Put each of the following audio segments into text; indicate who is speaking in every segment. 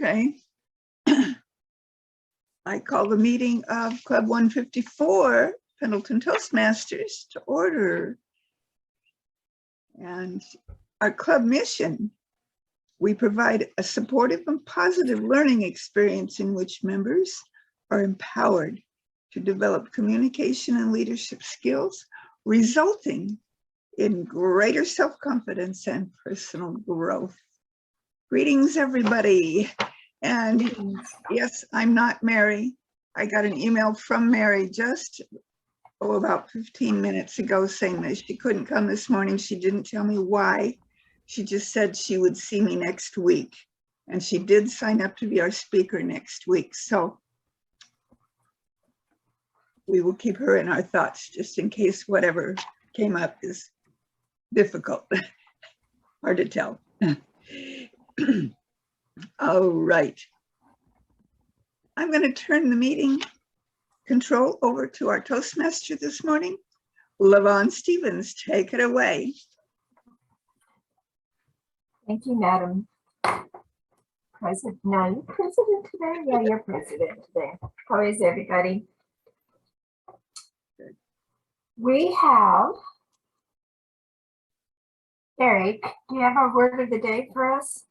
Speaker 1: Okay. I call the meeting of Club 154, Pendleton Toastmasters, to order. And our club mission, we provide a supportive and positive learning experience in which members are empowered to develop communication and leadership skills, resulting in greater self-confidence and personal growth. Greetings, everybody. And yes, I'm not Mary. I got an email from Mary just about 15 minutes ago saying that she couldn't come this morning. She didn't tell me why. She just said she would see me next week. And she did sign up to be our speaker next week. So we will keep her in our thoughts just in case whatever came up is difficult. Hard to tell. All right. I'm going to turn the meeting control over to our Toastmaster this morning, LaVonne Stevens. Take it away.
Speaker 2: Thank you, Madam President. No, you're president today? Yeah, you're president today. How is everybody?
Speaker 1: Good.
Speaker 2: We have Eric. Do you have a word of the day for us?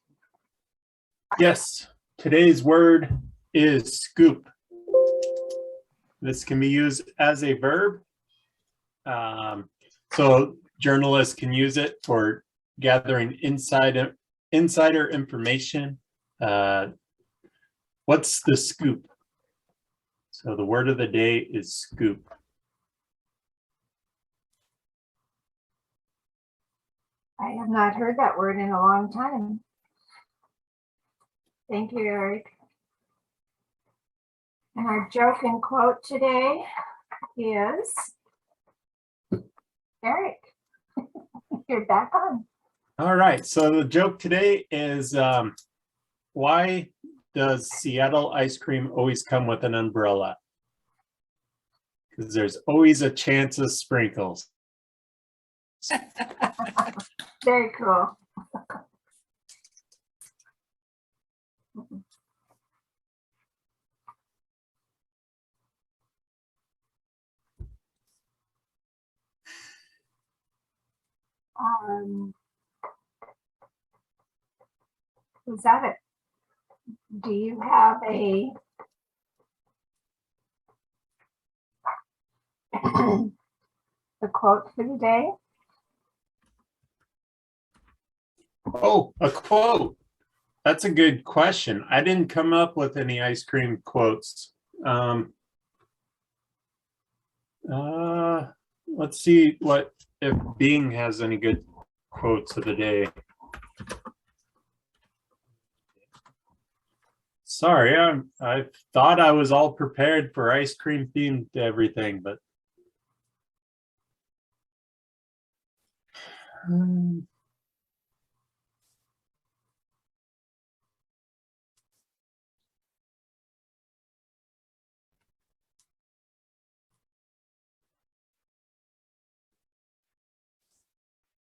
Speaker 3: Yes, today's word is scoop. This can be used as a verb. So journalists can use it for gathering insider information. What's the scoop? So the word of the day is scoop.
Speaker 2: I have not heard that word in a long time. Thank you, Eric. And our joke and quote today is, Eric, you're back on.
Speaker 3: All right, so the joke today is, why does Seattle ice cream always come with an umbrella? Because there's always a chance of sprinkles.
Speaker 2: Very cool. Was that it? Do you have a quote for the day?
Speaker 3: Oh, a quote. That's a good question. I didn't come up with any ice cream quotes. Let's see if Bing has any good quotes of the day. Sorry, I thought I was all prepared for ice cream themed everything, but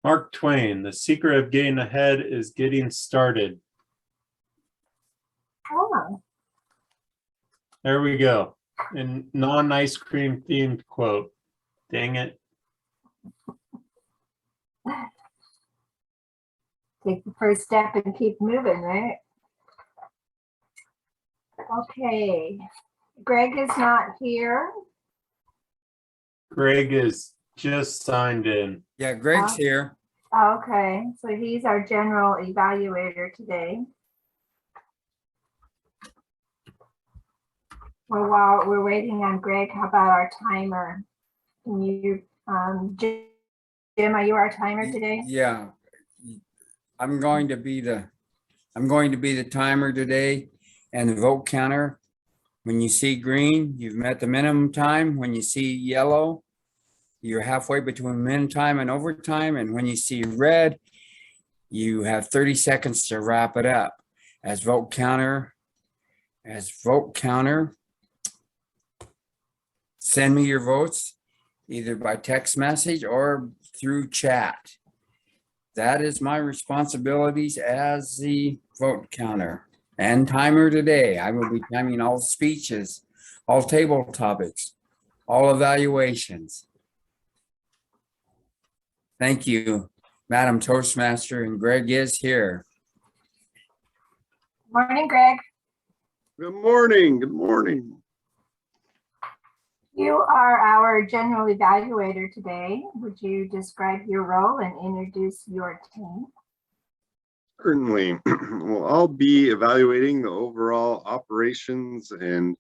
Speaker 3: Mark Twain, the secret of getting ahead is getting started.
Speaker 2: Oh,
Speaker 3: There we go. And non-ice cream themed quote. Dang it.
Speaker 2: take the first step and keep moving, right? Okay, Greg is not here.
Speaker 3: Greg is just signed in.
Speaker 4: Yeah, Greg's here.
Speaker 2: Okay, so he's our general evaluator today. Well, while we're waiting on Greg, how about our timer? Can you, Jim, are you our timer today?
Speaker 4: Yeah, I'm going to be the timer today and the vote counter. When you see green, you've met the minimum time. When you see yellow, you're halfway between min time and overtime. And when you see red, you have 30 seconds to wrap it up. As vote counter, send me your votes either by text message or through chat. That is my responsibilities as the vote counter. and timer today. I will be timing all speeches, all table topics, all evaluations. Thank you, Madam Toastmaster, and Greg is here.
Speaker 2: Morning, Greg.
Speaker 5: Good morning. Good morning.
Speaker 2: You are our general evaluator today. Would you describe your role and introduce your team?
Speaker 5: Certainly. Well, I'll be evaluating the overall operations and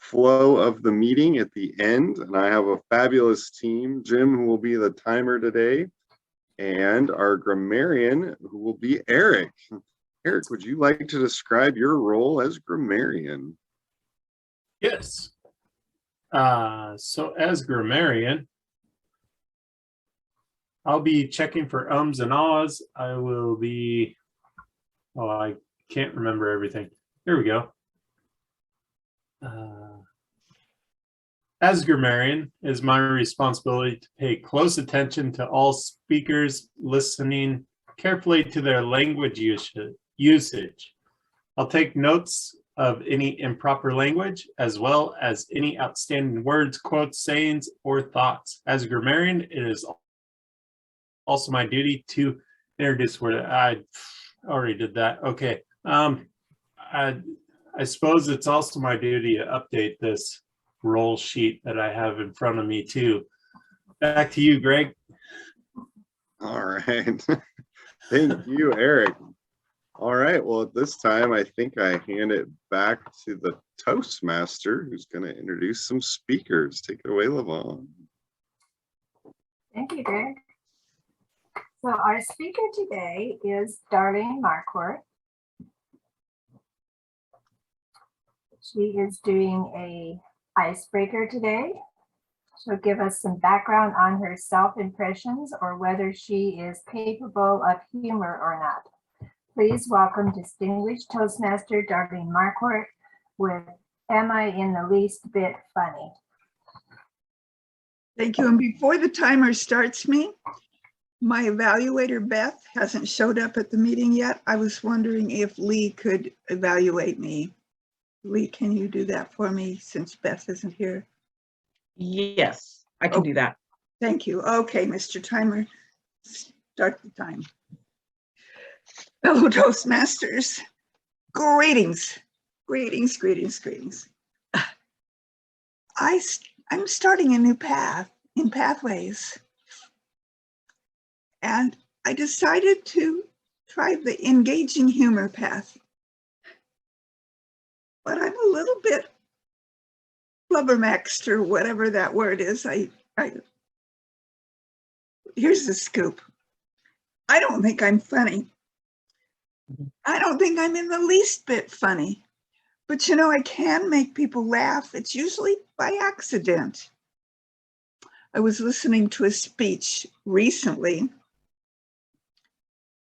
Speaker 5: flow of the meeting at the end. And I have a fabulous team. Jim, who will be the timer today, and our grammarian, who will be Eric. Eric, would you like to describe your role as grammarian?
Speaker 3: Yes. So as grammarian, I'll be checking for ums and ahs. I will be, oh, I can't remember everything. Here we go. As grammarian, it is my responsibility to pay close attention to all speakers, listening carefully to their language usage. I'll take notes of any improper language, as well as any outstanding words, quotes, sayings, or thoughts. As a grammarian, it is also my duty to introduce word. I already did that. Okay. I suppose it's also my duty to update this roll sheet that I have in front of me too. Back to you, Greg.
Speaker 5: All right. Thank you, Eric. All right. Well, at this time, I think I hand it back to the Toastmaster, who's going to introduce some speakers. Take it away, LaVonne.
Speaker 2: Thank you, Greg. So our speaker today is Darlene Marquardt. She is doing a icebreaker today. She'll give us some background on her self-impressions or whether she is capable of humor or not. Please welcome distinguished Toastmaster Darlene Marquardt with Am I in the Least Bit Funny?
Speaker 1: Thank you. And before the timer starts me, my evaluator, Beth, hasn't showed up at the meeting yet. I was wondering if Leigh could evaluate me. Leigh, can you do that for me since Beth isn't here?
Speaker 6: Yes, I can do that.
Speaker 1: Thank you. Okay, Mr. Timer, start the time. Fellow Toastmasters, greetings, greetings, greetings, greetings. I'm starting a new path in Pathways, and I decided to try the engaging humor path. But I'm a little bit flubbermaxed, or whatever that word is. Here's the scoop. I don't think I'm funny. I don't think I'm in the least bit funny. But you know, I can make people laugh. It's usually by accident. I was listening to a speech recently.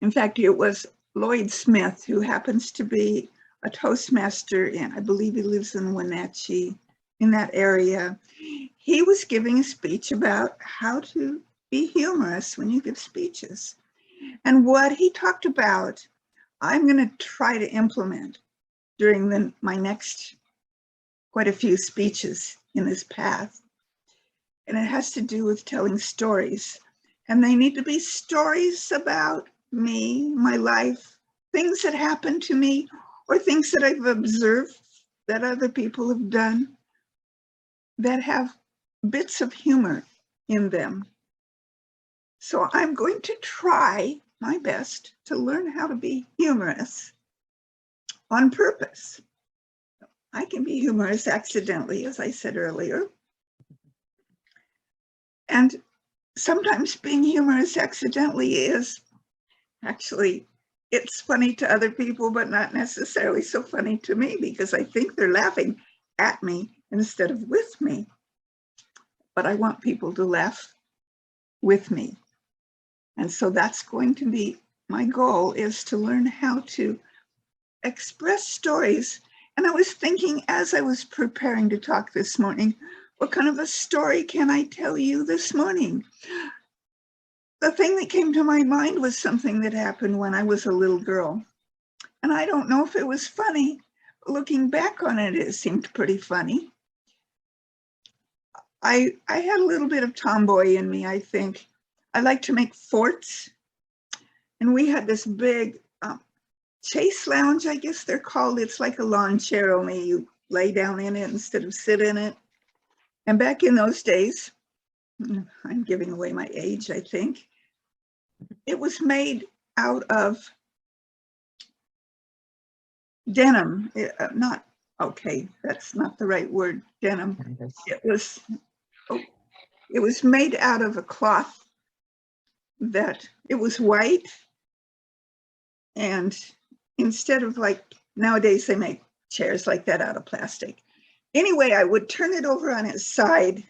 Speaker 1: In fact, it was Lloyd Smith, who happens to be a Toastmaster in, I believe he lives in Wenatchee, in that area. He was giving a speech about how to be humorous when you give speeches. And what he talked about, I'm going to try to implement during my next quite a few speeches in this path. And it has to do with telling stories. And they need to be stories about me, my life, things that happened to me, or things that I've observed that other people have done that have bits of humor in them. So I'm going to try my best to learn how to be humorous on purpose. I can be humorous accidentally, as I said earlier. And sometimes being humorous accidentally is actually, it's funny to other people, but not necessarily so funny to me, because I think they're laughing at me instead of with me. But I want people to laugh with me. And so that's going to be my goal, is to learn how to express stories. And I was thinking, as I was preparing to talk this morning, what kind of a story can I tell you this morning? The thing that came to my mind was something that happened when I was a little girl. And I don't know if it was funny. Looking back on it, it seemed pretty funny. I had a little bit of tomboy in me, I think. I like to make forts. And we had this big chase lounge, I guess they're called. It's like a lawn chair, only you lay down in it instead of sit in it. And back in those days, I'm giving away my age, I think, it was made out of denim. Not, okay, that's not the right word, denim. It was made out of a cloth that it was white, and instead of like nowadays they make chairs like that out of plastic. Anyway, I would turn it over on its side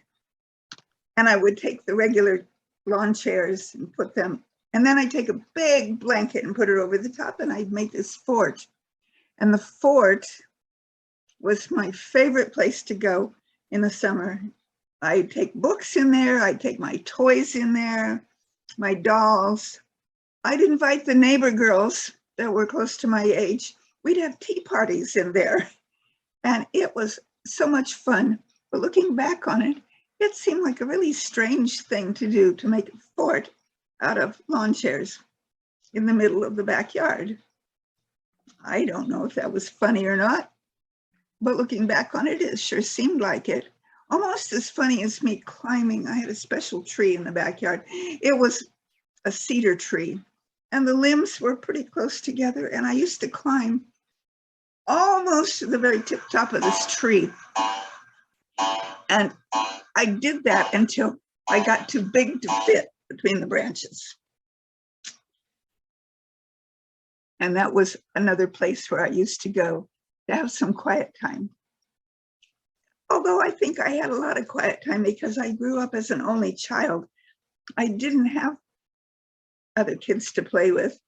Speaker 1: and I would take the regular lawn chairs and put them, and then I'd take a big blanket and put it over the top and I'd make this fort. And the fort was my favorite place to go in the summer. I'd take books in there, I'd take my toys in there, my dolls. I'd invite the neighbor girls that were close to my age. We'd have tea parties in there. And it was so much fun. But looking back on it, it seemed like a really strange thing to do, to make a fort out of lawn chairs in the middle of the backyard. I don't know if that was funny or not, but looking back on it, it sure seemed like it. Almost as funny as me climbing. I had a special tree in the backyard. It was a cedar tree, and the limbs were pretty close together, and I used to climb almost to the very tip top of this tree. And I did that until I got too big to fit between the branches. And that was another place where I used to go to have some quiet time. Although I think I had a lot of quiet time because I grew up as an only child. I didn't have other kids to play with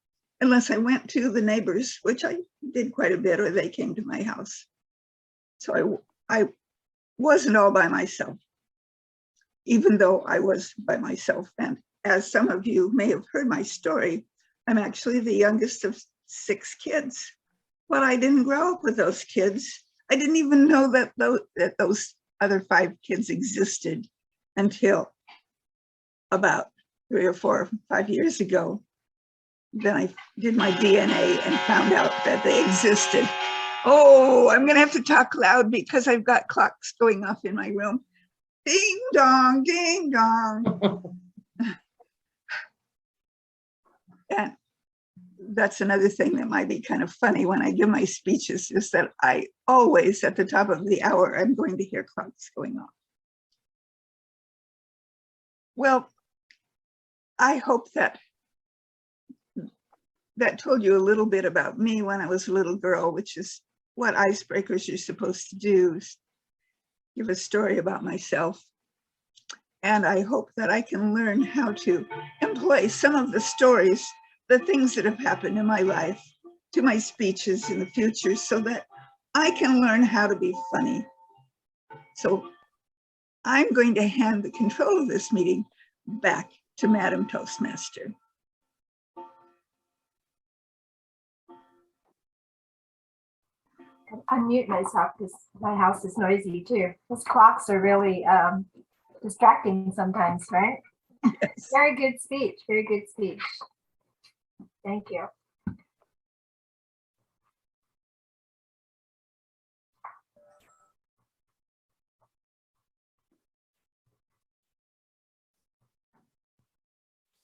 Speaker 1: unless I went to the neighbors, which I did quite a bit, or they came to my house. So I wasn't all by myself, even though I was by myself. And as some of you may have heard my story, I'm actually the youngest of 6 kids. But I didn't grow up with those kids. I didn't even know that those other 5 kids existed until about 3 or 4 or 5 years ago. Then I did my DNA and found out that they existed. Oh, I'm gonna have to talk loud because I've got clocks going off in my room. Ding dong, ding dong. And that's another thing that might be kind of funny when I give my speeches, is that I always, at the top of the hour, I'm going to hear clocks going off. Well, I hope that told you a little bit about me when I was a little girl, which is what icebreakers are supposed to do, is give a story about myself. And I hope that I can learn how to employ some of the stories, the things that have happened in my life, to my speeches in the future, so that I can learn how to be funny. So I'm going to hand the control of this meeting back to Madam Toastmaster.
Speaker 2: Unmute myself because my house is noisy too. Those clocks are really distracting sometimes, right?
Speaker 1: Yes.
Speaker 2: Very good speech. Very good speech. Thank you.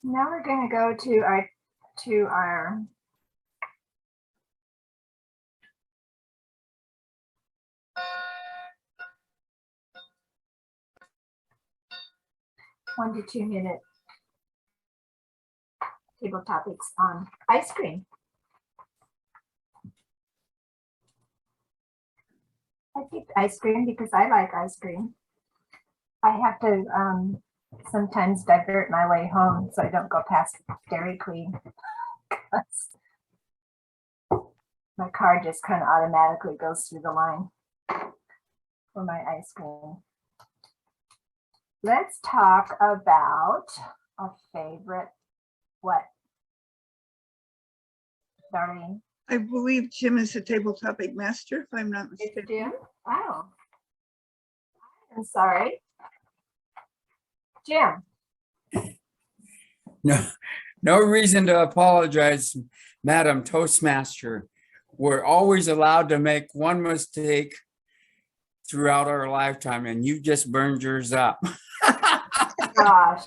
Speaker 2: Now we're going to go to our one to 2 minute table topics on ice cream. I picked ice cream because I like ice cream. I have to sometimes divert my way home so I don't go past Dairy Queen. My car just kind of automatically goes through the line for my ice cream. Let's talk about a favorite what? Darlene?
Speaker 1: I believe Jim is a table topic master, if I'm not
Speaker 2: Mr.
Speaker 1: mistaken.
Speaker 2: Jim? Oh. I'm sorry. Jim,
Speaker 4: No, no reason to apologize, Madam Toastmaster. We're always allowed to make one mistake throughout our lifetime, and you just burned yours up.
Speaker 2: gosh.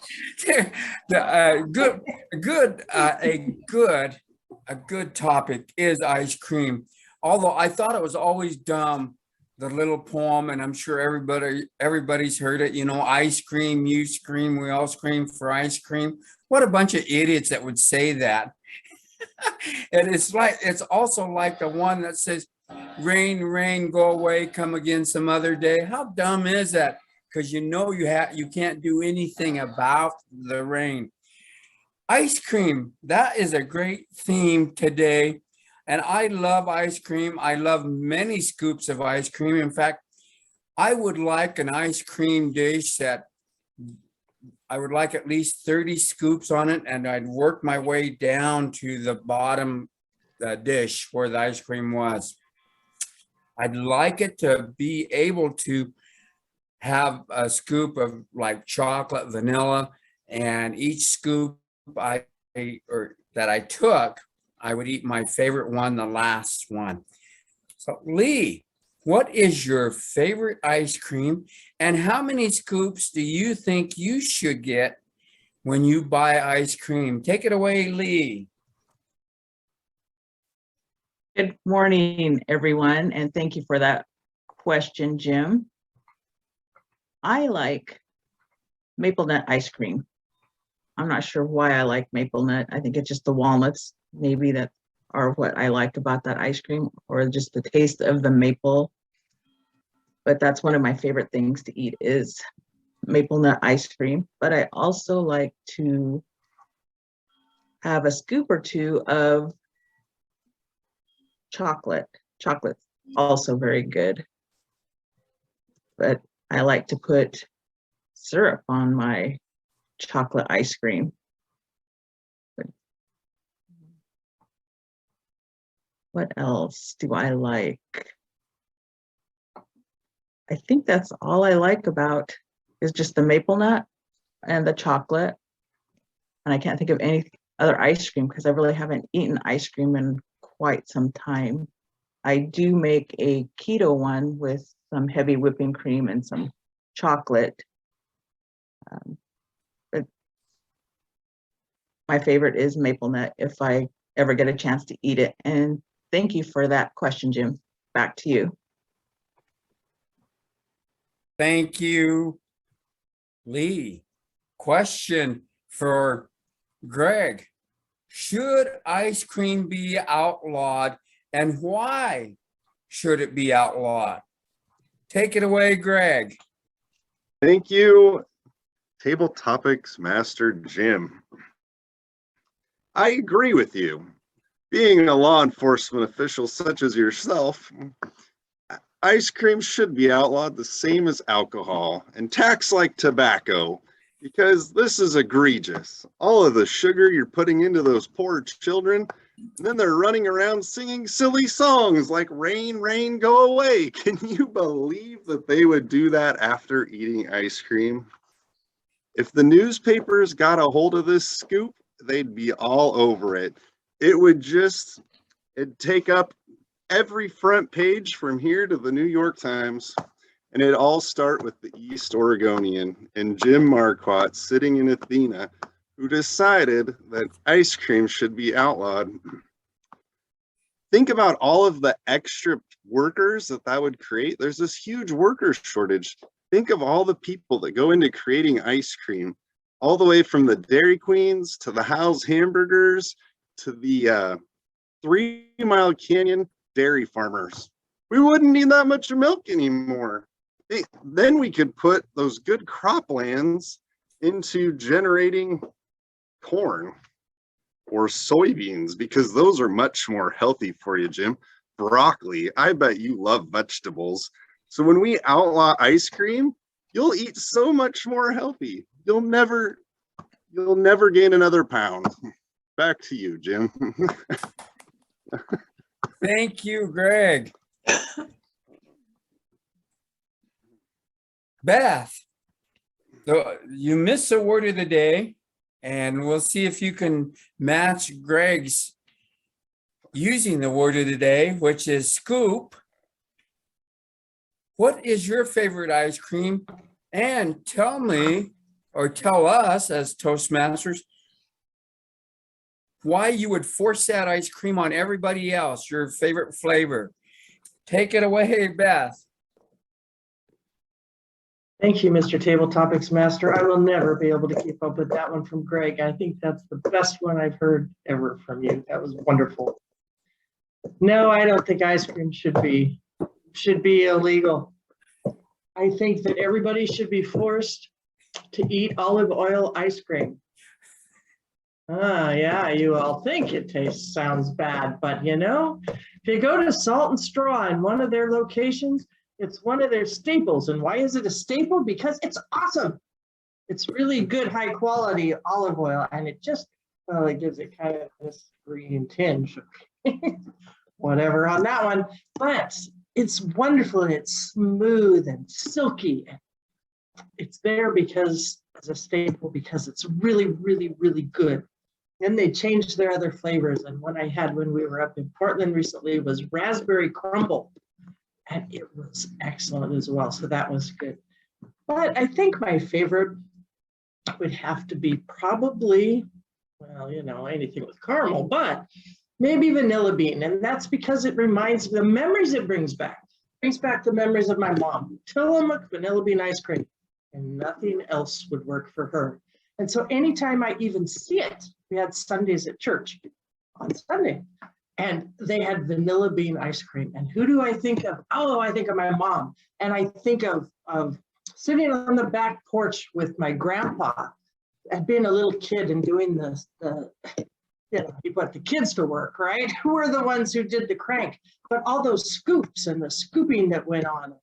Speaker 4: A good topic is ice cream. Although I thought it was always dumb, the little poem, and I'm sure everybody's heard it, you know, ice cream, you scream, we all scream for ice cream. What a bunch of idiots that would say that. And it's also like the one that says, rain, rain, go away, come again some other day. How dumb is that? Because you know you can't do anything about the rain. Ice cream, that is a great theme today. And I love ice cream. I love many scoops of ice cream. In fact, I would like an ice cream dish that I would like at least 30 scoops on it, and I'd work my way down to the bottom dish where the ice cream was. I'd like it to be able to have a scoop of like chocolate, vanilla, and each scoop that I took, I would eat my favorite one, the last one. So Leigh, what is your favorite ice cream, and how many scoops do you think you should get when you buy ice cream? Take it away, Leigh.
Speaker 6: Good morning, everyone, and thank you for that question, Jim. I like maple nut ice cream. I'm not sure why I like maple nut. I think it's just the walnuts, maybe, that are what I like about that ice cream, or just the taste of the maple. But that's one of my favorite things to eat is maple nut ice cream. But I also like to have a scoop or two of chocolate. Chocolate's also very good. But I like to put syrup on my chocolate ice cream. But what else do I like? I think that's all I like about is just the maple nut and the chocolate. And I can't think of any other ice cream because I really haven't eaten ice cream in quite some time. I do make a keto one with some heavy whipping cream and some chocolate. But my favorite is maple nut if I ever get a chance to eat it. And thank you for that question, Jim. Back to you.
Speaker 4: Thank you, Leigh. Question for Greg. Should ice cream be outlawed, and why should it be outlawed? Take it away, Greg.
Speaker 5: Thank you, Table Topics Master Jim. I agree with you. Being a law enforcement official such as yourself, ice cream should be outlawed the same as alcohol and taxed like tobacco, because this is egregious. All of the sugar you're putting into those poor children, and then they're running around singing silly songs like Rain, Rain, Go Away. Can you believe that they would do that after eating ice cream? If the newspapers got a hold of this scoop, they'd be all over it. It'd take up every front page from here to the New York Times. And it all start with the East Oregonian and Jim Marquardt sitting in Athena, who decided that ice cream should be outlawed. Think about all of the extra workers that would create. There's this huge worker shortage. Think of all the people that go into creating ice cream, all the way from the Dairy Queens to the House Hamburgers to the 3 Mile Canyon dairy farmers. We wouldn't need that much milk anymore. Then we could put those good croplands into generating corn or soybeans, because those are much more healthy for you, Jim. Broccoli, I bet you love vegetables. So when we outlaw ice cream, you'll eat so much more healthy. You'll never gain another pound. Back to you, Jim.
Speaker 4: Thank you, Greg. Beth, so you missed the word of the day, and we'll see if you can match Greg's using the word of the day, which is scoop. What is your favorite ice cream? And tell me, or tell us as Toastmasters, why you would force that ice cream on everybody else, your favorite flavor. Take it away, Beth.
Speaker 7: Thank you, Mr. Table Topics Master. I will never be able to keep up with that one from Greg. I think that's the best one I've heard ever from you. That was wonderful. No, I don't think ice cream should be illegal. I think that everybody should be forced to eat olive oil ice cream. Yeah, you all think it sounds bad, but you know, if you go to Salt and Straw in one of their locations, it's one of their staples. And why is it a staple? Because it's awesome. It's really good, high quality olive oil, and it just, well, it gives it kind of this green tinge. Whatever on that one, but it's wonderful and it's smooth and silky. It's there because as a staple, because it's really, really, really good. Then they changed their other flavors. And one I had when we were up in Portland recently was raspberry crumble. And it was excellent as well. So that was good. But I think my favorite would have to be probably, well, you know, anything with caramel, but maybe vanilla bean. And that's because it reminds me the memories it brings back. It brings back the memories of my mom. Tillamook vanilla bean ice cream. And nothing else would work for her. And so anytime I even see it, we had Sundays at church on Sunday, and they had vanilla bean ice cream. And who do I think of? Oh, I think of my mom. And I think of sitting on the back porch with my grandpa and being a little kid and doing you know, you put the kids to work, right? Who are the ones who did the crank? But all those scoops and the scooping that went on,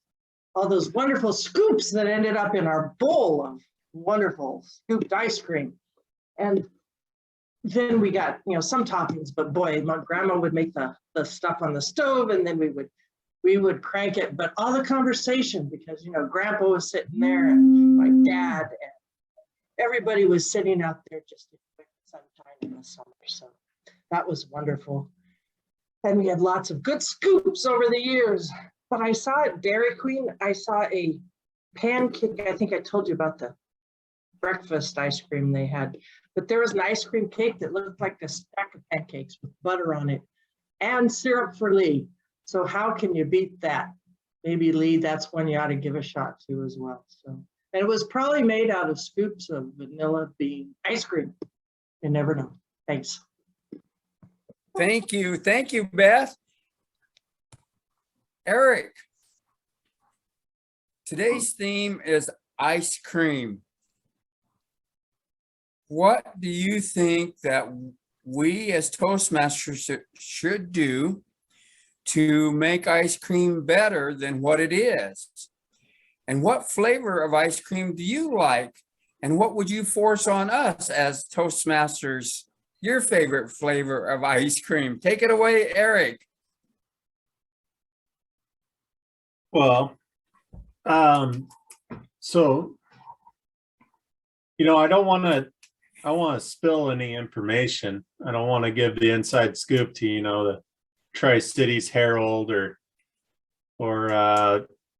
Speaker 7: all those wonderful scoops that ended up in our bowl of wonderful scooped ice cream. And then we got, you know, some toppings, but boy, my grandma would make the stuff on the stove, and then we would crank it. But all the conversation, because, you know, grandpa was sitting there and my dad and everybody was sitting out there just enjoying the sunshine in the summer. So that was wonderful. And we had lots of good scoops over the years. But I saw at Dairy Queen, I saw a pancake. I think I told you about the breakfast ice cream they had. But there was an ice cream cake that looked like a stack of pancakes with butter on it and syrup for Leigh. So how can you beat that? Maybe Leigh, that's one you ought to give a shot to as well. So, and it was probably made out of scoops of vanilla bean ice cream. You never know. Thanks.
Speaker 4: Thank you. Thank you, Beth. Eric, today's theme is ice cream. What do you think that we as Toastmasters should do to make ice cream better than what it is? And what flavor of ice cream do you like? And what would you force on us as Toastmasters, your favorite flavor of ice cream? Take it away, Eric.
Speaker 3: Well, so, you know, I don't want to spill any information. I don't want to give the inside scoop to, you know, the Tri-Cities Herald or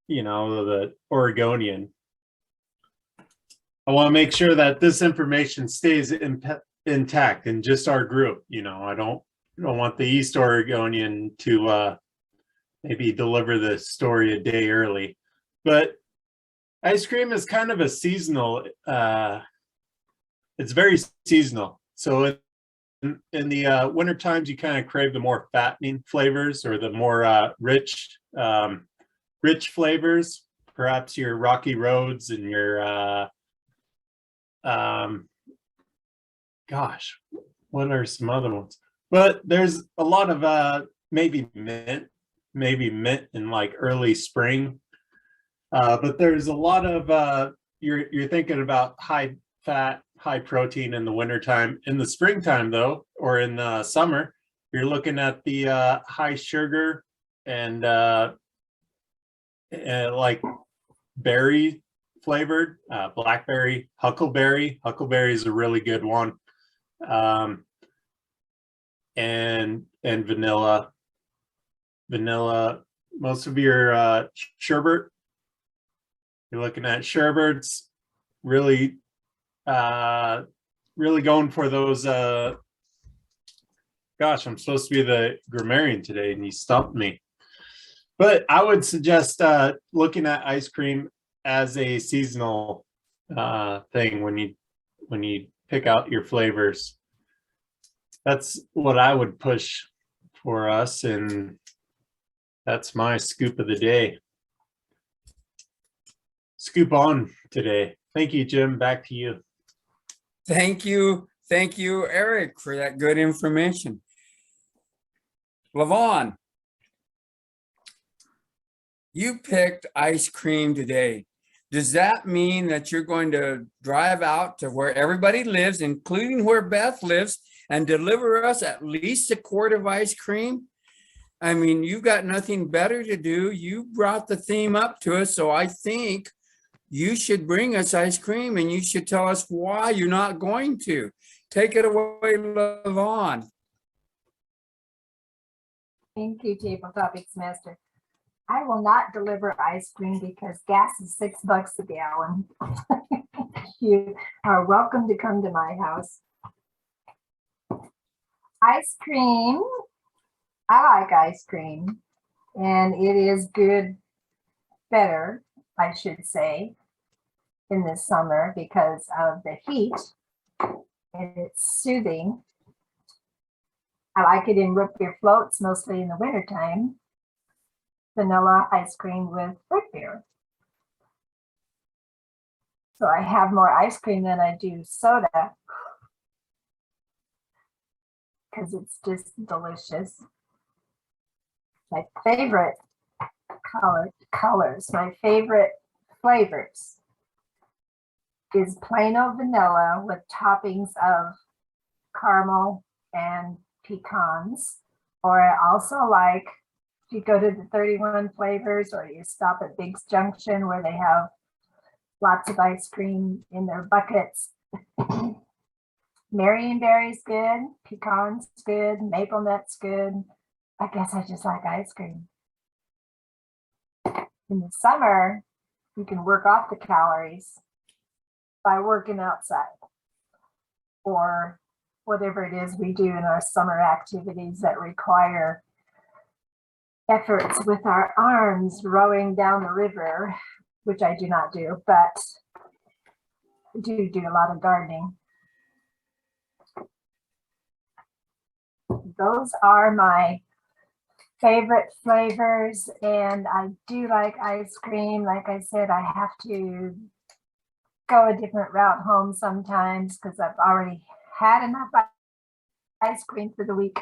Speaker 3: you know, the Oregonian. I want to make sure that this information stays intact in just our group. You know, I don't want the East Oregonian to maybe deliver the story a day early. But ice cream is kind of a seasonal, it's very seasonal. So in the winter times, you kind of crave the more fattening flavors or the more rich flavors, perhaps your Rocky Roads and your, gosh, what are some other ones? But there's a lot of maybe mint in like early spring. But there's a lot of, you're thinking about high fat, high protein in the wintertime. In the springtime though, or in the summer, You're looking at the high sugar and like berry flavored, blackberry, huckleberry. Huckleberry is a really good one. And vanilla. Vanilla. Most of your sherbet. You're looking at sherbets. Really, really going for those. Gosh, I'm supposed to be the grammarian today, and you stumped me. But I would suggest looking at ice cream as a seasonal thing when you pick out your flavors. That's what I would push for us, and that's my scoop of the day. Scoop on today. Thank you, Jim. Back to you.
Speaker 4: Thank you, Eric, for that good information. LaVonne, you picked ice cream today. Does that mean that you're going to drive out to where everybody lives, including where Beth lives, and deliver us at least a quart of ice cream? I mean, you've got nothing better to do. You brought the theme up to us, so I think you should bring us ice cream, and you should tell us why you're not going to. Take it away, LaVonne.
Speaker 2: Thank you, Table Topics Master. I will not deliver ice cream because gas is $6 a gallon. You are welcome to come to my house. Ice cream, I like ice cream, and it is good, better, I should say, in the summer because of the heat, and it's soothing. I like it in root beer floats, mostly in the wintertime. Vanilla ice cream with root beer. So I have more ice cream than I do soda because it's just delicious. My favorite colors, my favorite flavors is plain old vanilla with toppings of caramel and pecans. Or I also like, if you go to the 31 flavors or you stop at Biggs Junction where they have lots of ice cream in their buckets. Marionberry's good, pecan's good, maple nut's good. I guess I just like ice cream. In the summer, you can work off the calories by working outside or whatever it is we do in our summer activities that require efforts with our arms, rowing down the river, which I do not do, but do a lot of gardening. Those are my favorite flavors, and I do like ice cream. Like I said, I have to go a different route home sometimes because I've already had enough ice cream for the week.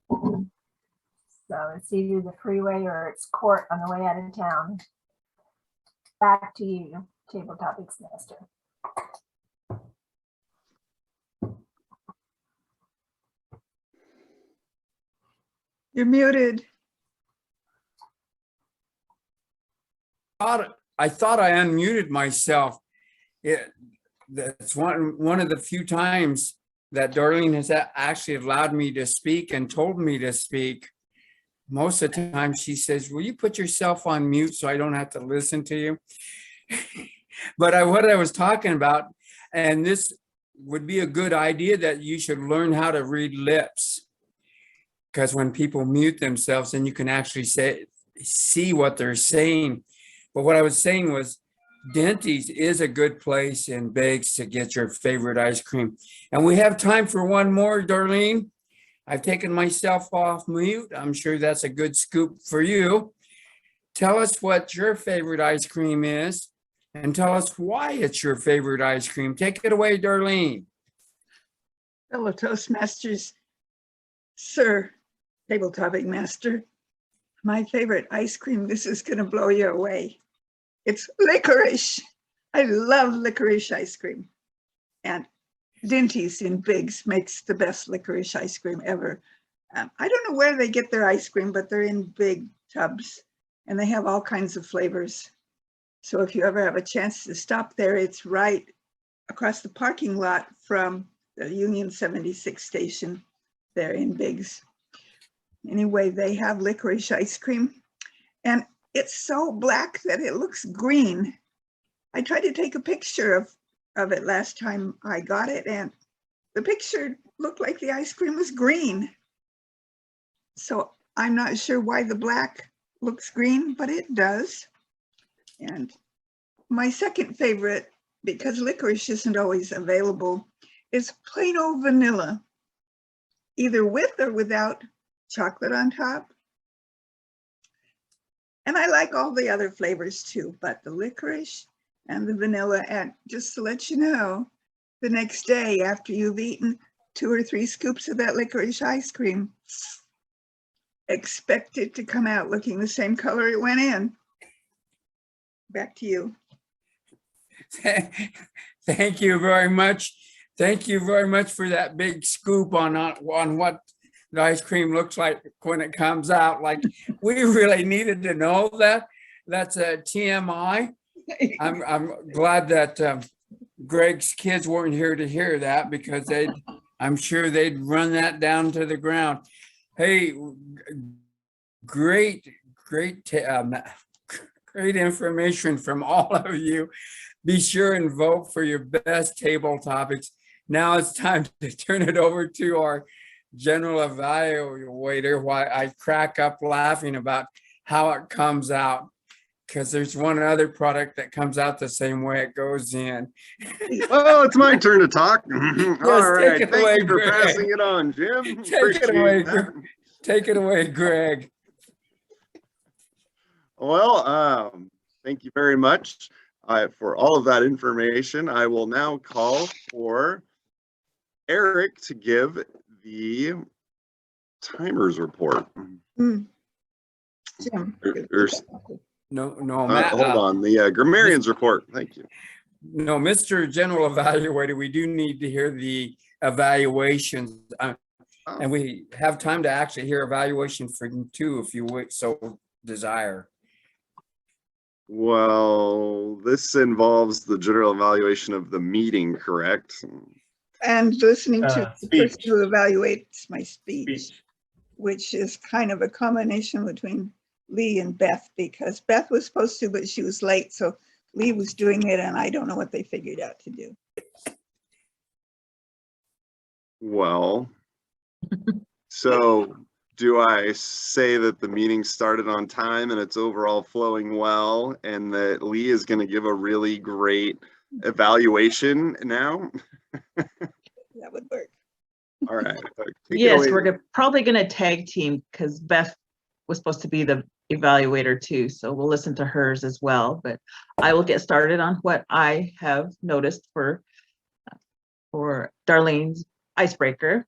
Speaker 2: So it's either the freeway or it's court on the way out of town. Back to you, Table Topics Master.
Speaker 1: You're muted.
Speaker 4: I thought I unmuted myself. That's one of the few times that Darlene has actually allowed me to speak and told me to speak. Most of the time she says, will you put yourself on mute so I don't have to listen to you? But what I was talking about, and this would be a good idea, that you should learn how to read lips. Because when people mute themselves, then you can actually see what they're saying. But what I was saying was, Denty's is a good place in Biggs to get your favorite ice cream. And we have time for one more, Darlene. I've taken myself off mute. I'm sure that's a good scoop for you. Tell us what your favorite ice cream is and tell us why it's your favorite ice cream. Take it away, Darlene.
Speaker 1: Fellow Toastmasters, Sir Table Topic Master, my favorite ice cream, this is going to blow you away. It's licorice. I love licorice ice cream. And Denty's in Biggs makes the best licorice ice cream ever. I don't know where they get their ice cream, but they're in big tubs and they have all kinds of flavors. So if you ever have a chance to stop there, it's right across the parking lot from the Union 76 station there in Biggs. Anyway, they have licorice ice cream and it's so black that it looks green. I tried to take a picture of it last time I got it, and the picture looked like the ice cream was green. So I'm not sure why the black looks green, but it does. And my second favorite, because licorice isn't always available, is plain old vanilla, either with or without chocolate on top. And I like all the other flavors too, but the licorice and the vanilla, and just to let you know, the next day after you've eaten 2 or 3 scoops of that licorice ice cream, expect it to come out looking the same color it went in. Back to you.
Speaker 4: Thank you very much. Thank you very much for that big scoop on what the ice cream looks like when it comes out. Like, we really needed to know that. That's a TMI. I'm glad that Greg's kids weren't here to hear that, because I'm sure they'd run that down to the ground. Hey, great information from all of you. Be sure and vote for your best table topics. Now it's time to turn it over to our general evaluator. Why I crack up laughing about how it comes out, because there's one other product that comes out the same way it goes in.
Speaker 5: Well, it's my turn to talk. All right,
Speaker 4: take it
Speaker 5: thank
Speaker 4: away,
Speaker 5: you for
Speaker 4: Greg.
Speaker 5: passing it on, Jim.
Speaker 4: Take it away,
Speaker 5: Appreciate that.
Speaker 4: Take it away, Greg.
Speaker 5: Well, thank you very much for all of that information. I will now call for Eric to give the timers report.
Speaker 1: Jim.
Speaker 4: No, Matt.
Speaker 5: Hold on, the grammarians report. Thank you.
Speaker 4: No, Mr. General Evaluator, we do need to hear the evaluations. And we have time to actually hear evaluation from 2 if you would so desire.
Speaker 5: Well, this involves the general evaluation of the meeting, correct?
Speaker 1: And listening to the
Speaker 3: Speech.
Speaker 1: person who evaluates my speech, which is kind of a combination between Leigh and Beth, because Beth was supposed to, but she was late. So Leigh was doing it, and I don't know what they figured out to do.
Speaker 5: Well, so do I say that the meeting started on time and it's overall flowing well, and that Leigh is going to give a really great evaluation now?
Speaker 1: That would work.
Speaker 5: All right.
Speaker 6: Yes, we're probably going to tag team, because Beth was supposed to be the evaluator too, so we'll listen to hers as well. But I will get started on what I have noticed for Darlene's icebreaker.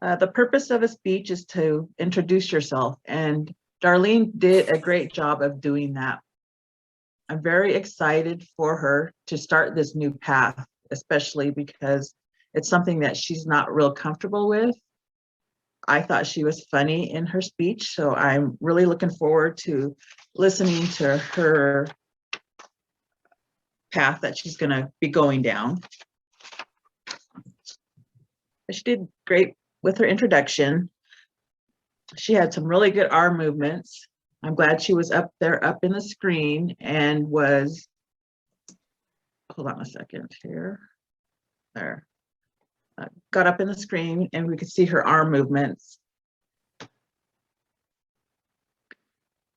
Speaker 6: The purpose of a speech is to introduce yourself, and Darlene did a great job of doing that. I'm very excited for her to start this new path, especially because it's something that she's not real comfortable with. I thought she was funny in her speech, so I'm really looking forward to listening to her path that she's going to be going down. She did great with her introduction. She had some really good arm movements. I'm glad she was up there, up in the screen, and was, hold on a second here. There. Got up in the screen and we could see her arm movements.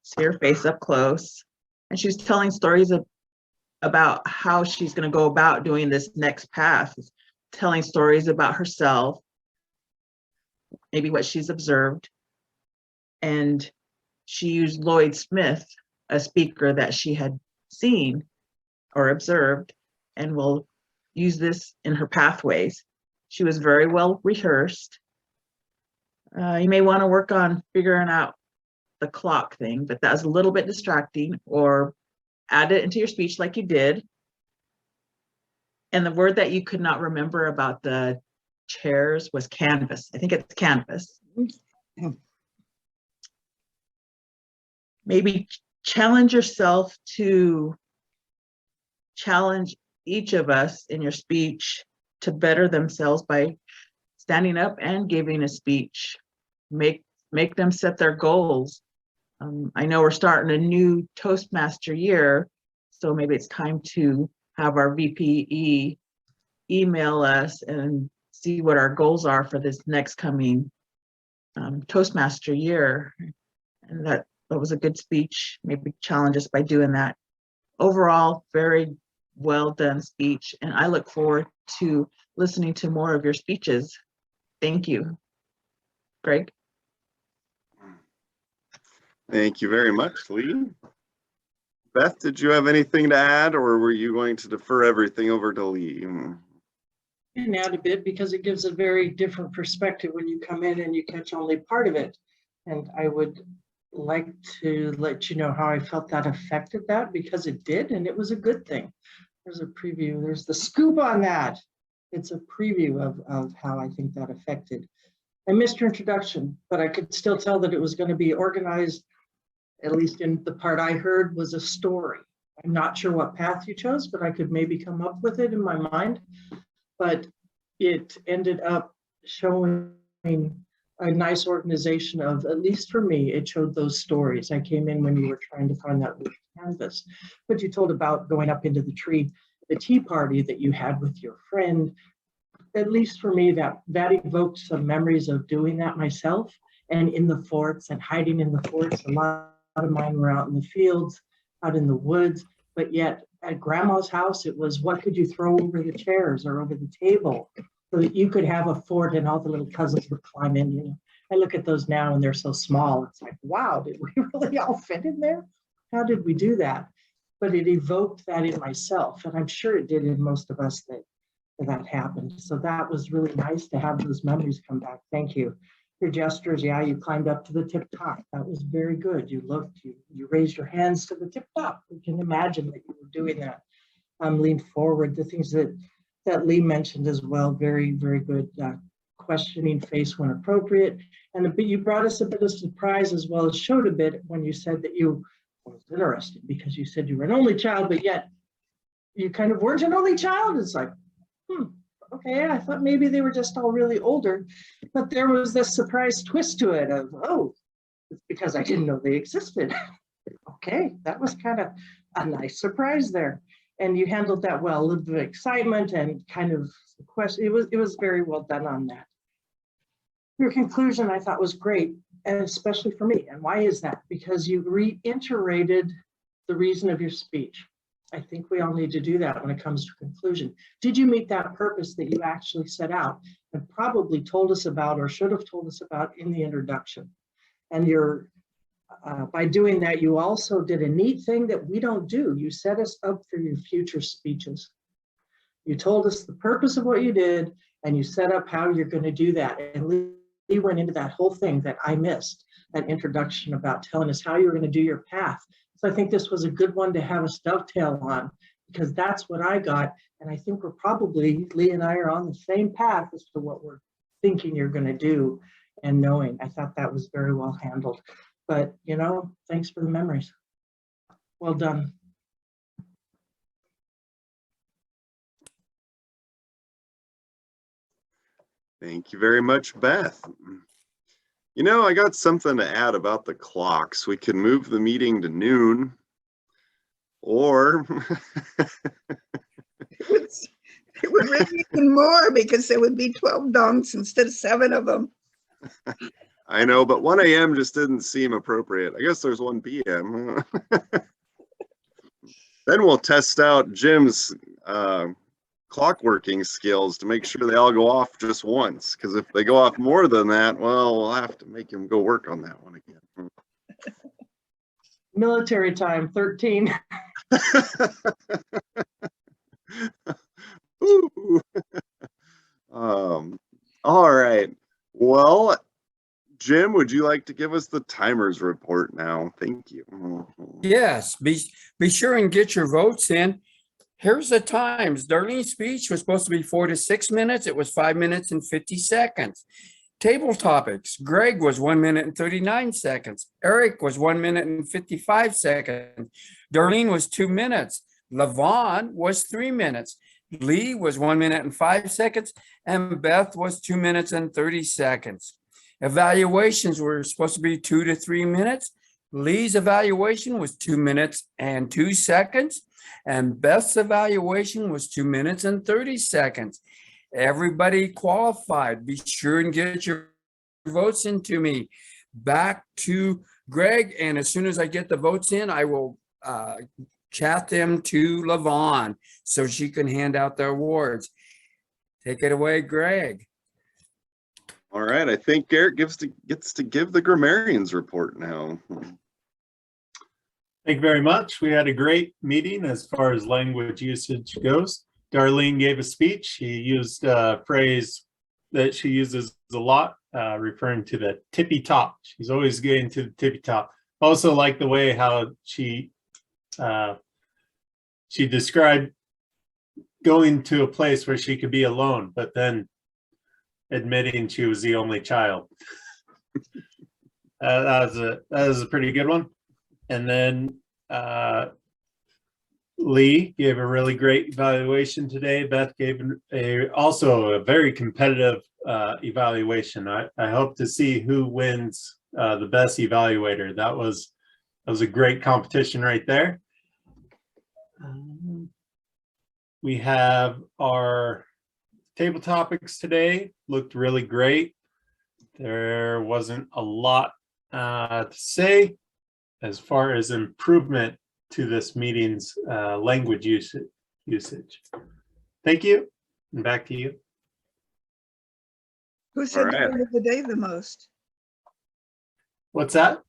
Speaker 6: See her face up close. And she was telling stories about how she's going to go about doing this next path, telling stories about herself, maybe what she's observed. And she used Lloyd Smith, a speaker that she had seen or observed, and will use this in her pathways. She was very well rehearsed. You may want to work on figuring out the clock thing, but that was a little bit distracting, or add it into your speech like you did. And the word that you could not remember about the chairs was canvas. I think it's canvas. Maybe challenge yourself to challenge each of us in your speech to better themselves by standing up and giving a speech. Make them set their goals. I know we're starting a new Toastmaster year, so maybe it's time to have our VPE email us and see what our goals are for this next coming Toastmaster year. And that was a good speech. Maybe challenge us by doing that. Overall, very well done speech, and I look forward to listening to more of your speeches. Thank you. Greg?
Speaker 5: Thank you very much, Leigh. Beth, did you have anything to add, or were you going to defer everything over to Leigh?
Speaker 7: And add a bit because it gives a very different perspective when you come in and you catch only part of it. And I would like to let you know how I felt that affected that, because it did, and it was a good thing. There's a preview, there's the scoop on that. It's a preview of how I think that affected. I missed your introduction, but I could still tell that it was going to be organized, at least in the part I heard, was a story. I'm not sure what path you chose, but I could maybe come up with it in my mind. But it ended up showing a nice organization of, at least for me, it showed those stories. I came in when you were trying to find that loose canvas, but you told about going up into the tree, the tea party that you had with your friend. At least for me, that evoked some memories of doing that myself, and in the forts and hiding in the forts. A lot of mine were out in the fields, out in the woods, but yet at grandma's house, it was what could you throw over the chairs or over the table so that you could have a fort and all the little cousins would climb in. You know, I look at those now and they're so small. It's like, wow, did we really all fit in there? How did we do that? But it evoked that in myself, and I'm sure it did in most of us that happened. So that was really nice to have those memories come back. Thank you. Your gestures, yeah, you climbed up to the tip top. That was very good. You looked, you raised your hands to the tip top. We can imagine that you were doing that. Leaned forward. The things that Leigh mentioned as well, very, very good. Questioning face when appropriate. And you brought us a bit of surprise as well as showed a bit when you said that you was interested, because you said you were an only child, but yet you kind of weren't an only child. It's like, okay, I thought maybe they were just all really older, but there was this surprise twist to it of, oh, it's because I didn't know they existed. Okay, that was kind of a nice surprise there. And you handled that well, a little bit of excitement and kind of the question. It was very well done on that. Your conclusion I thought was great, and especially for me. And why is that? Because you reiterated the reason of your speech. I think we all need to do that when it comes to conclusion. Did you meet that purpose that you actually set out and probably told us about, or should have told us about in the introduction? And by doing that, you also did a neat thing that we don't do. You set us up for your future speeches. You told us the purpose of what you did, and you set up how you're going to do that. And Leigh went into that whole thing that I missed, that introduction about telling us how you're going to do your path. So I think this was a good one to have us dovetail on, because that's what I got. And I think we're probably, Leigh and I are on the same path as to what we're thinking you're going to do and knowing. I thought that was very well handled. But, you know, thanks for the memories. Well done.
Speaker 5: Thank you very much, Beth. You know, I got something to add about the clocks. We can move the meeting to noon, or
Speaker 1: it would ring even more, because there would be 12 donks instead of 7 of them.
Speaker 5: I know, but 1 a.m. just didn't seem appropriate. I guess there's 1 p.m. Then we'll test out Jim's clock working skills to make sure they all go off just once, because if they go off more than that, well, we'll have to make him go work on that one again.
Speaker 7: Military time, 13.
Speaker 5: All right. Well, Jim, would you like to give us the timers report now? Thank you.
Speaker 4: Yes, be sure and get your votes in. Here's the times. Darlene's speech was supposed to be 4 to 6 minutes. It was 5 minutes and 50 seconds. Table topics. Greg was 1 minute and 39 seconds. Eric was 1 minute and 55 seconds. Darlene was 2 minutes. LaVonne was 3 minutes. Leigh was 1 minute and 5 seconds. And Beth was 2 minutes and 30 seconds. Evaluations were supposed to be 2 to 3 minutes. Leigh's evaluation was 2 minutes and 2 seconds. And Beth's evaluation was 2 minutes and 30 seconds. Everybody qualified. Be sure and get your votes into me. Back to Greg, and as soon as I get the votes in, I will chat them to LaVonne so she can hand out the awards. Take it away, Greg.
Speaker 5: All right, I think Garrett gets to give the grammarians report now.
Speaker 3: Thank you very much. We had a great meeting as far as language usage goes. Darlene gave a speech. She used a phrase that she uses a lot, referring to the tippy top. She's always getting to the tippy top. Also like the way how she described going to a place where she could be alone, but then admitting she was the only child. That was a pretty good one. And then Leigh gave a really great evaluation today. Beth gave also a very competitive evaluation. I hope to see who wins the best evaluator. That was a great competition right there. We have our table topics today. Looked really great. There wasn't a lot to say as far as improvement to this meeting's language usage. Thank you, and back to you.
Speaker 1: Who said the
Speaker 5: right.
Speaker 1: word of the day the most?
Speaker 3: What's that?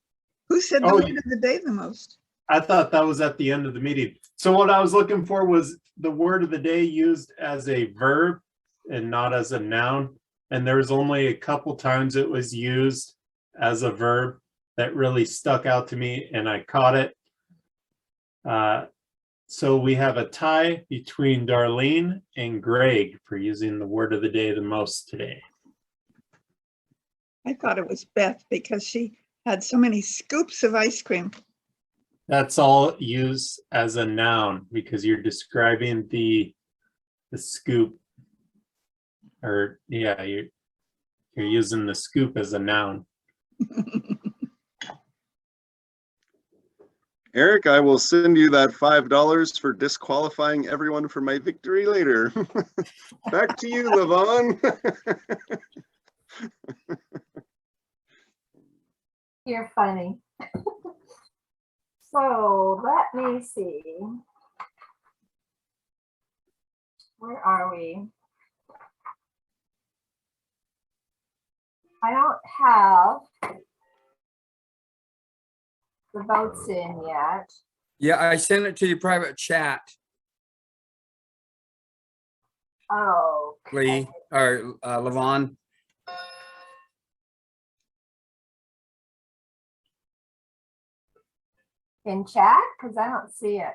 Speaker 1: Who said the
Speaker 3: Oh,
Speaker 1: word of the day the most?
Speaker 3: I thought that was at the end of the meeting. So what I was looking for was the word of the day used as a verb and not as a noun. And there was only a couple times it was used as a verb that really stuck out to me, and I caught it. So we have a tie between Darlene and Greg for using the word of the day the most today.
Speaker 1: I thought it was Beth because she had so many scoops of ice cream.
Speaker 3: That's all used as a noun because you're describing the scoop, or yeah, you're using the scoop as a noun.
Speaker 5: Eric, I will send you that $5 for disqualifying everyone for my victory later. Back to you, LaVonne.
Speaker 2: You're funny. So let me see. Where are we? I don't have the votes in yet.
Speaker 4: Yeah, I sent it to your private chat,
Speaker 2: Oh,
Speaker 4: Leigh, or LaVonne.
Speaker 2: in chat, because I don't see it.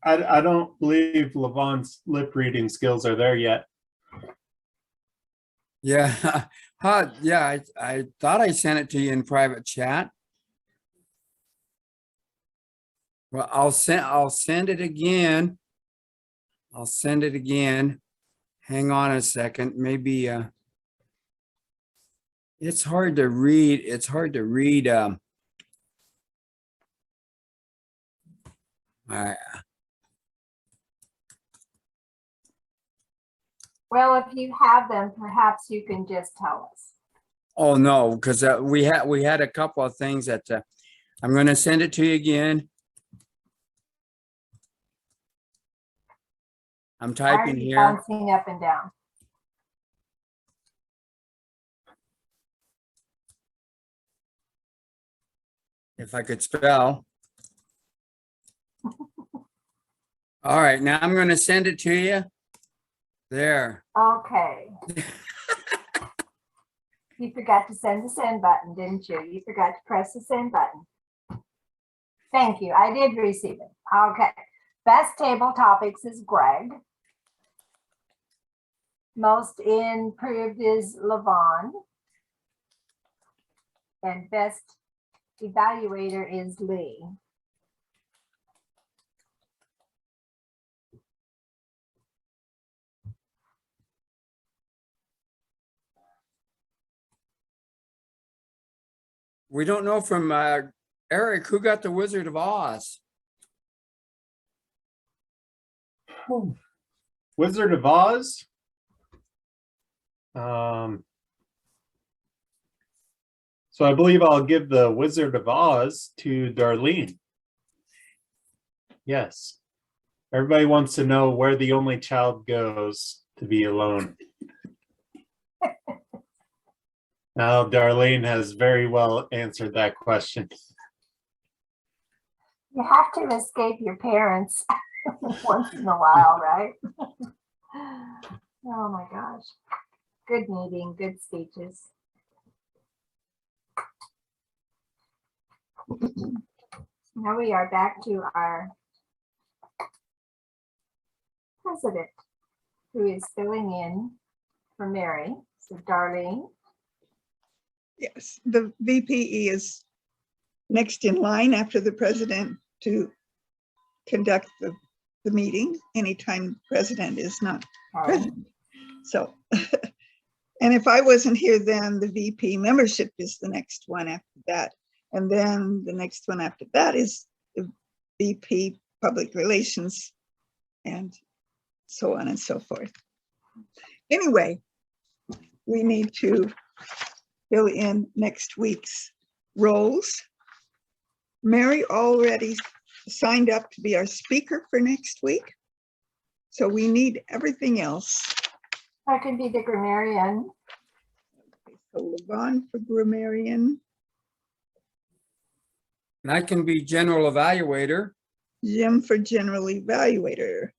Speaker 3: I don't believe LaVonne's lip reading skills are there yet.
Speaker 4: Yeah, yeah, I thought I sent it to you in private chat. Well, I'll send it again. I'll send it again. Hang on a second. Maybe it's hard to read. It's hard to read.
Speaker 2: Well, if you have them, perhaps you can just tell us.
Speaker 4: Oh no, because we had a couple of things that I'm going to send it to you again. I'm
Speaker 2: Why are
Speaker 4: typing
Speaker 2: you
Speaker 4: here.
Speaker 2: bouncing up and down?
Speaker 4: If I could spell. All right, now I'm going to send it to you. There.
Speaker 2: Okay. You forgot to send the send button, didn't you? You forgot to press the send button. Thank you. I did receive it. Okay. Best table topics is Greg. Most improved is LaVonne. And best evaluator is Leigh.
Speaker 4: We don't know from Eric who got the Wizard of Oz.
Speaker 3: Wizard of Oz. So I believe I'll give the Wizard of Oz to Darlene. Yes. Everybody wants to know where the only child goes to be alone. Now, Darlene has very well answered that question.
Speaker 2: You have to escape your parents once in a while, right? Oh my gosh. Good meeting, good speeches. Now we are back to our president, who is filling in for Mary. So Darlene.
Speaker 1: Yes, the VPE is next in line after the president to conduct the meeting anytime the president is not present. So, and if I wasn't here, then the VP membership is the next one after that. And then the next one after that is the VP public relations and so on and so forth. Anyway, we need to fill in next week's roles. Mary already signed up to be our speaker for next week. So we need everything else.
Speaker 2: I can be the grammarian.
Speaker 1: So LaVonne for grammarian,
Speaker 4: And I can be general evaluator.
Speaker 1: Jim for general evaluator.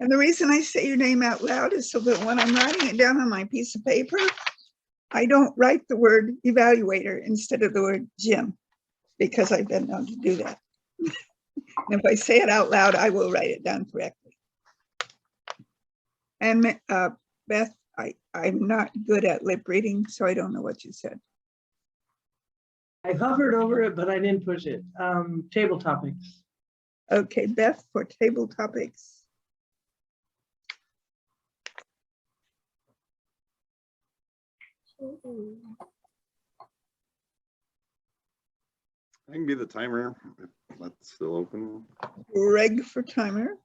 Speaker 1: And the reason I say your name out loud is so that when I'm writing it down on my piece of paper, I don't write the word evaluator instead of the word Jim, because I've been known to do that. And if I say it out loud, I will write it down correctly. And Beth, I'm not good at lip reading, so I don't know what you said.
Speaker 7: I hovered over it, but I didn't push it. Table topics.
Speaker 1: Okay, Beth for table topics.
Speaker 5: I can be the timer if that's still open.
Speaker 1: Greg for timer.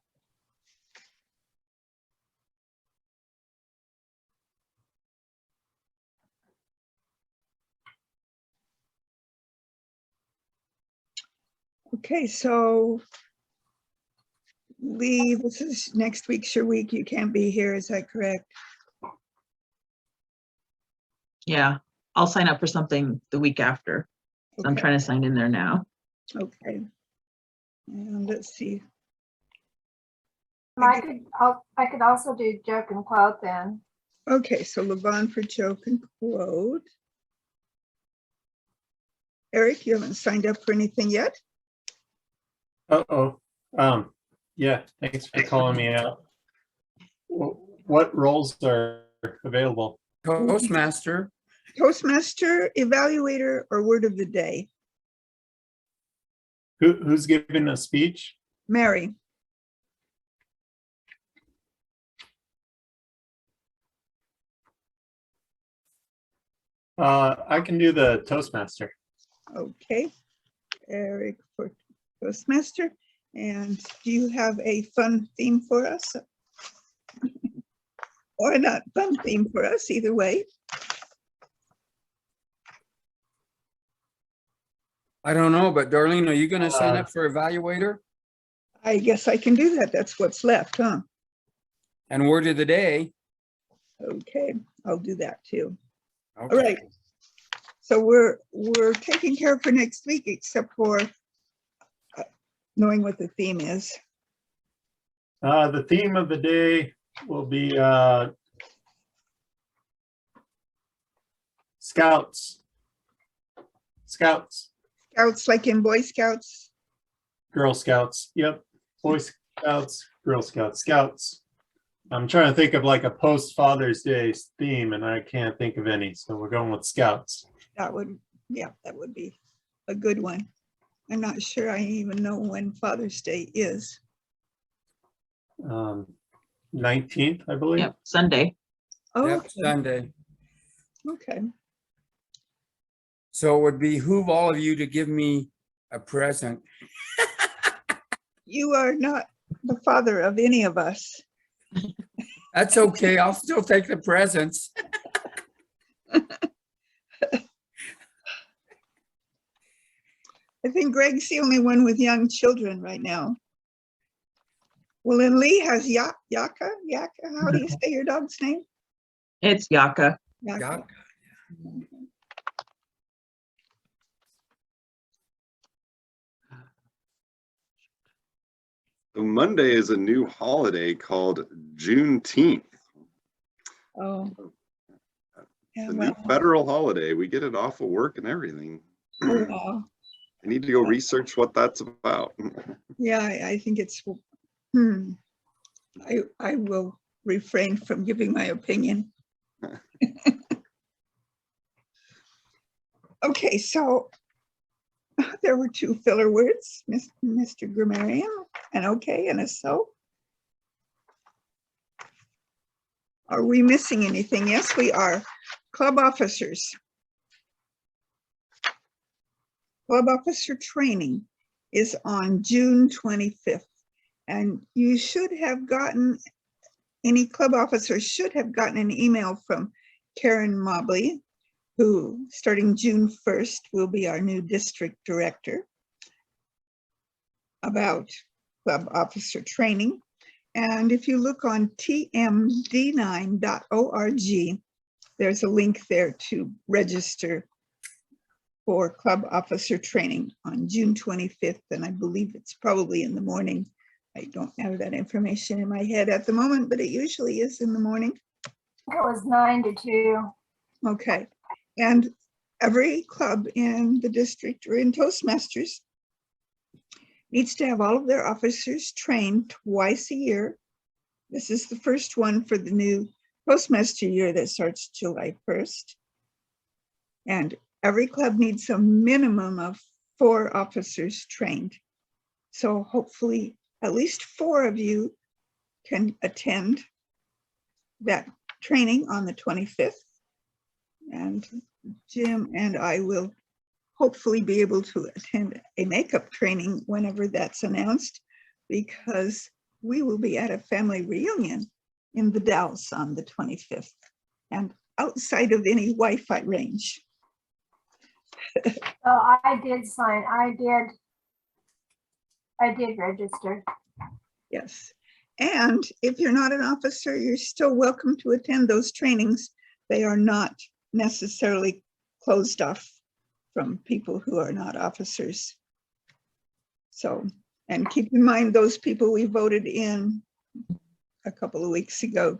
Speaker 1: Okay, so Leigh, this is next week's your week. You can't be here, is that correct?
Speaker 6: Yeah, I'll sign up for something the week after. I'm
Speaker 1: Okay.
Speaker 6: trying to sign in there now.
Speaker 1: Okay. And let's see.
Speaker 2: I could also do joke and quote then.
Speaker 1: Okay, so LaVonne for joke and quote. Eric, you haven't signed up for anything yet?
Speaker 3: Uh-oh. Yeah, thanks for calling me out. What roles are available?
Speaker 4: Toastmaster.
Speaker 1: Toastmaster, evaluator, or word of the day?
Speaker 3: Who's giving a speech?
Speaker 1: Mary.
Speaker 3: I can do the Toastmaster.
Speaker 1: Okay. Eric for Toastmaster. And do you have a fun theme for us? Or not fun theme for us, either way.
Speaker 4: I don't know, but Darlene, are you going to sign up for evaluator?
Speaker 1: I guess I can do that. That's what's left, huh?
Speaker 4: And word of the day.
Speaker 1: Okay, I'll do that too.
Speaker 4: Okay.
Speaker 1: All right. So we're taking care of for next week, except for knowing what the theme is.
Speaker 3: The theme of the day will be Scouts. Scouts.
Speaker 1: Scouts, like in Boy Scouts.
Speaker 3: Girl Scouts. Yep. Boy Scouts, Girl Scouts, Scouts. I'm trying to think of like a post Father's Day theme and I can't think of any. So we're going with Scouts.
Speaker 1: That would be a good one. I'm not sure I even know when Father's Day is.
Speaker 3: 19th, I believe.
Speaker 6: Yep, Sunday.
Speaker 1: Oh,
Speaker 4: Yep,
Speaker 1: okay.
Speaker 4: Sunday.
Speaker 1: Okay.
Speaker 4: So it would behoove all of you to give me a present.
Speaker 1: You are not the father of any of us.
Speaker 4: That's okay. I'll still take the presents.
Speaker 1: I think Greg's the only one with young children right now. Well, and Leigh has Yaka. How do you say your dog's name?
Speaker 6: It's Yaka.
Speaker 1: Yaka.
Speaker 4: Yeah.
Speaker 5: So Monday is a new holiday called Juneteenth.
Speaker 1: Oh. Yeah,
Speaker 5: It's a new
Speaker 1: well,
Speaker 5: federal holiday. We get it off of work and everything.
Speaker 1: oh, wow.
Speaker 5: I need to go research what that's about.
Speaker 1: Yeah, I think it's, I will refrain from giving my opinion. Okay, so there were two filler words, Mr. Grammarian, an okay and a so. Are we missing anything? Yes, we are. Club officers. Club officer training is on June 25th. And you should have gotten, any club officers should have gotten an email from Karen Mobley, who starting June 1st will be our new district director, about club officer training. And if you look on tmd9.org, there's a link there to register for club officer training on June 25th. And I believe it's probably in the morning. I don't have that information in my head at the moment, but it usually is in the morning.
Speaker 2: It was 9 to 2.
Speaker 1: Okay. And every club in the district or in Toastmasters needs to have all of their officers trained twice a year. This is the first one for the new Toastmaster year that starts July 1st. And every club needs a minimum of 4 officers trained. So hopefully at least 4 of you can attend that training on the 25th. And Jim and I will hopefully be able to attend a makeup training whenever that's announced, because we will be at a family reunion in the Dalles on the 25th and outside of any Wi-Fi range.
Speaker 2: So I did sign, I did register.
Speaker 1: Yes. And if you're not an officer, you're still welcome to attend those trainings. They are not necessarily closed off from people who are not officers. So, and keep in mind those people we voted in a couple of weeks ago,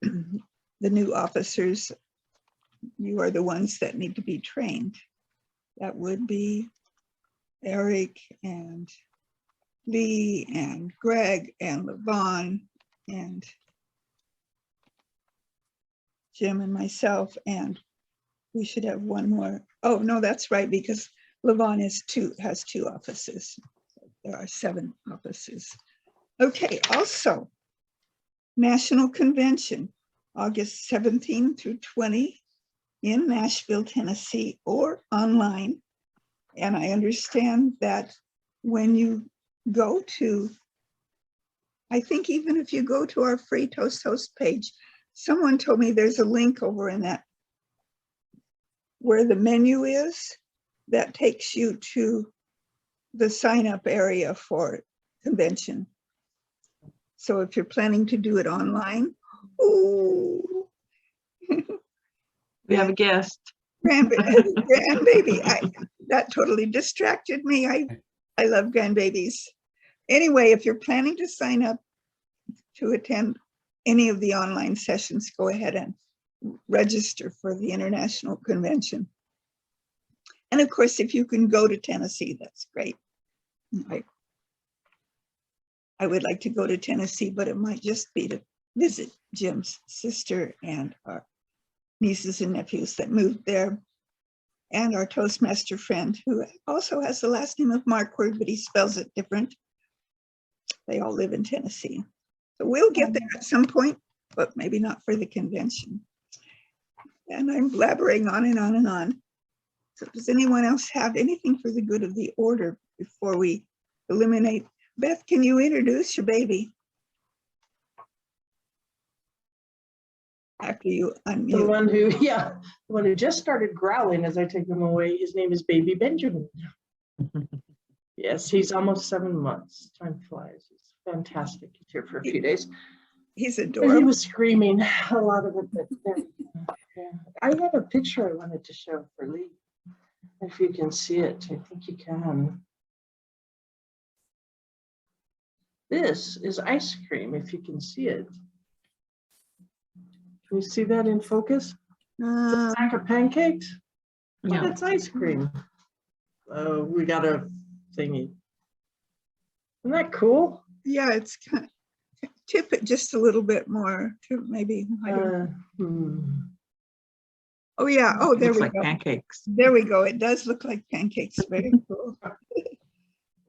Speaker 1: the new officers, you are the ones that need to be trained. That would be Eric and Leigh and Greg and LaVonne and Jim and myself, and we should have one more. Oh, no, that's right, because LaVonne has two offices. There are 7 offices. Okay, also, National Convention, August 17 through 20 in Nashville, Tennessee, or online. And I understand that when you go to, I think even if you go to our free Toast Host page, someone told me there's a link over in that where the menu is that takes you to the sign up area for convention. So if you're planning to do it online, ooh.
Speaker 6: We have a guest.
Speaker 1: Grandbaby, that totally distracted me. I love grandbabies. Anyway, if you're planning to sign up to attend any of the online sessions, go ahead and register for the International Convention. And of course, if you can go to Tennessee, that's great. I would like to go to Tennessee, but it might just be to visit Jim's sister and our nieces and nephews that moved there, and our Toastmaster friend who also has the last name of Markward, but he spells it different. They all live in Tennessee. So we'll get there at some point, but maybe not for the convention. And I'm blabbering on and on and on. So does anyone else have anything for the good of the order before we eliminate? Beth, can you introduce your baby? After you
Speaker 7: The
Speaker 1: unmute.
Speaker 7: one who, yeah, the one who just started growling as I take him away. His name is Baby Benjamin. Yes, he's almost 7 months. Time flies. He's fantastic. He's here for a few days.
Speaker 1: He's
Speaker 7: And he
Speaker 1: adorable.
Speaker 7: was screaming a lot of it, but yeah. I had a picture I wanted to show for Leigh. If you can see it, I think you can. This is ice cream, if you can see it. Can you see that in focus?
Speaker 1: Uh,
Speaker 7: Sack of pancakes? But
Speaker 6: No.
Speaker 7: it's ice cream. Oh, we got a thingy. Isn't that cool?
Speaker 1: yeah, it's kind of, tip it just a little bit more to maybe, I don't know. Oh yeah, oh, there
Speaker 6: Looks
Speaker 1: we
Speaker 6: like
Speaker 1: go.
Speaker 6: pancakes.
Speaker 1: There we go. It does look like pancakes. Very cool.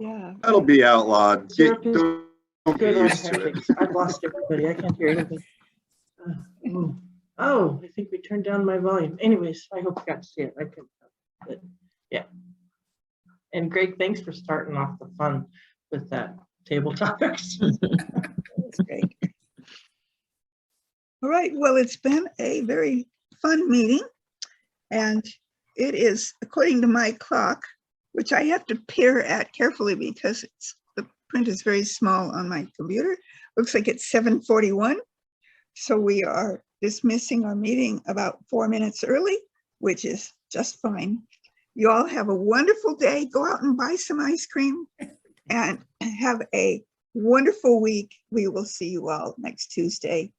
Speaker 1: Yeah.
Speaker 5: That'll be outlawed.
Speaker 7: Syrup is
Speaker 5: Don't get
Speaker 7: good on
Speaker 5: used to it.
Speaker 7: pancakes. I've lost everybody. I can't hear anything. Oh, I think we turned down my volume. Anyways, I hope you got to see it. I couldn't. But yeah. And Greg, thanks for starting off the fun with that table topics.
Speaker 1: That's great. All right. Well, it's been a very fun meeting. And it is, according to my clock, which I have to peer at carefully because the print is very small on my computer. Looks like it's 7:41. So we are dismissing our meeting about 4 minutes early, which is just fine. You all have a wonderful day. Go out and buy some ice cream and have a wonderful week. We will see you all next Tuesday